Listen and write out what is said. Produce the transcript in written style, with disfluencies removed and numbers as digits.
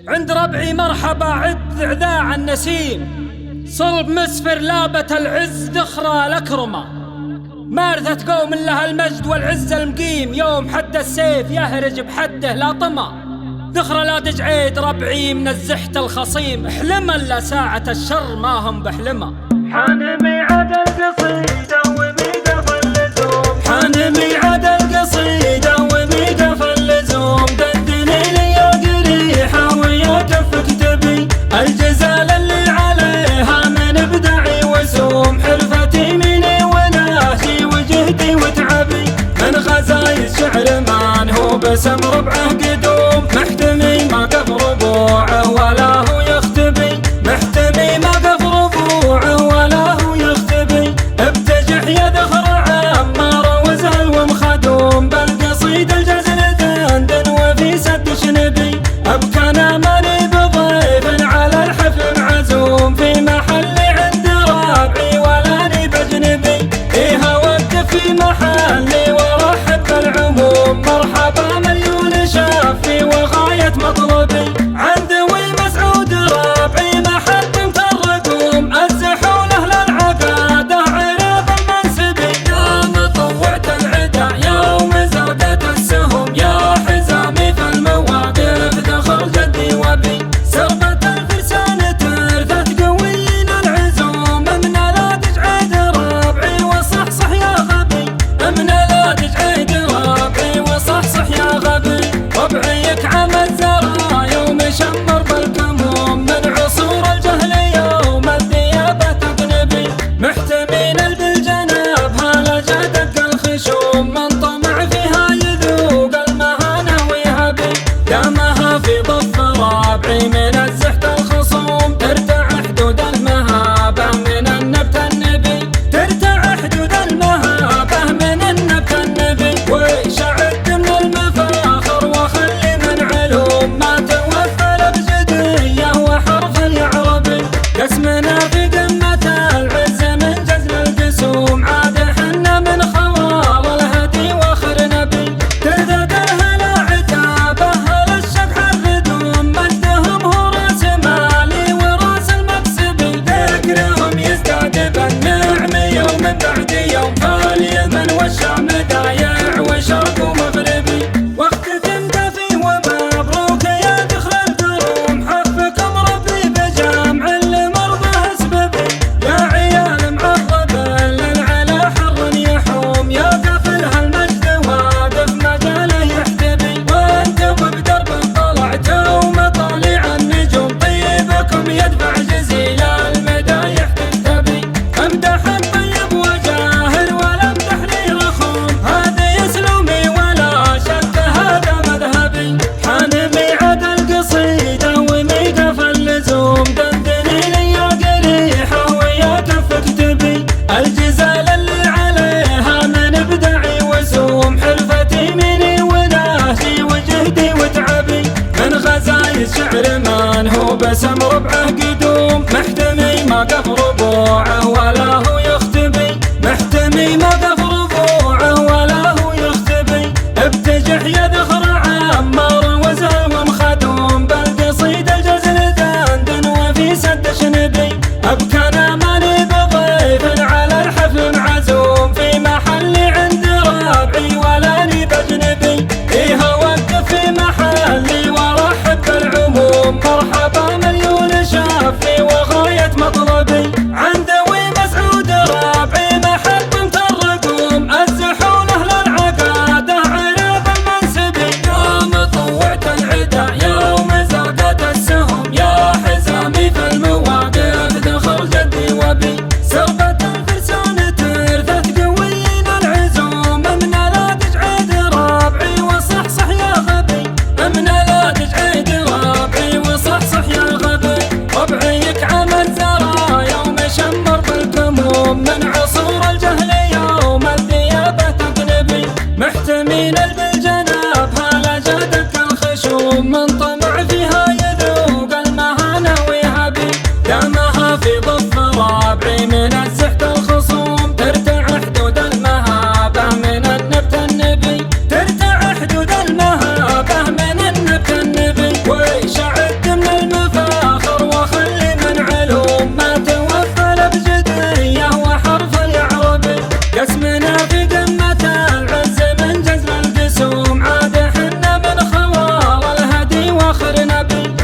عند ربعي مرحبا عد عذاع النسيم، صلب مسفر لابة العز ذخرى الأكرمة، مارثة قوم لها المجد والعز المقيم، يوم حد السيف يهرج بحده لاطمة، ذخرى لا تجعيد ربعي من الزحت الخصيم، احلم الا ساعة الشر ما هم بحلمة. حان ميعاد القصيدة وميقف اللزوم، حان ميعاد القصيدة وميقف اللزوم، دندني لي يا قريحة ويا كفك تبي الجزال اللي عليها من ابدعي وسوم، حرفتي مني وناشي وجهدي وتعبي، من غزايز شعر مان هو بسم ربعه قدوم، محتمي ما قف ربوعه ولا هو يختبي، محتمي ما قف ربوعه ولا هو يختبي، ابتجح يا ذخر عمار وزهل ومخدوم، بالقصيد الجزل دندن وفي سد شنبي، ابكانا ماني بضيف على الحفل معزوم، في محلي عند رابعي ولاني بجنبي، فيها وقف في محلي ورحب بالعموم، مرحبا مليون شافي وغاية مطلبي، عند مسعود رابعي محب مترقوم، ازحوا له للعقاده عرب المنسبي، يا مطوعة العدا يوم زادت السهم، يا حزامي في المواقف ذخر جدي وبي، سربة الفرسان ترثت قويين العزوم، من لا تجعد رابعي وصحصح يا غبي، من لا تجعد رابعي وصحصح يا غبي، ربعيك عمل زرا يوم شمر بالكموم، من عصور الجهل يوم الثيابة تقنبي، محتمين بالجناب هلا جدك الخشوم، من طمع فيها يذوق المهانة ويهبي، دامها في ضف رابعي من الزحت الخصوم، ترتع حدود المهابة من النبت النبي، ترتع حدود المهابة من النبت النبي، وشعد من المفاخر وخلي من علوم ما توفر بجدية وحرف اليعربي، قسمنا في قمة العز من جزل القسوم، عاد حنا من خوار الهدي واخر نبي، تردد الهلا عتابه هل الشبح الردوم، مجدهم هو راس مالي وراس المكسبي، ذكرهم يزداد بالنعم يوم بعد يوم، فاليمن والشام دايع وشرق ومغربي، واختتم كفي ومبروك يا دخل الدروم، حفكم ربي بجامع المرضى اسببي، يا عيال معرب للعلا حر يحوم، يا قفل هالمجد واقف مجاله يحتبي، وانتم بدرب طلعتوا ومطالع النجوم، طيبكم يدفع جزيل المدايح تكتبي، امدح الطيب وجاهر ولا امدح لي رخوم، هذا يسلمي ولا شك هذا مذهبي، حان ميعاد القصيدة وميقف اللزوم، دندني لي يا قريحة ويا كفك تبي الجزال اللي عليها من ابدعي وسوم، حرفتي مني وناشي وجهدي وتعبي، من غزايز شعر مان هو بسم ربعه قدوم، محتمي ما قف ربوعه ولا هو يختبي، محتمي ما قف ربوعه ولا هو يختبي، ابتجح يا ذخر عمار وزهل ومخدوم، بالقصيد الجزل دندن وفي سد شنبي، ابكانا ماني بضيف على الحفل معزوم، في محلي عند رابعي ولاني بجنبي، فيها وقف في محلي ورحب بالعموم، مرحبا مليون شافي وغاية مطلبي، عند مسعود رابعي محب مترقوم. النبي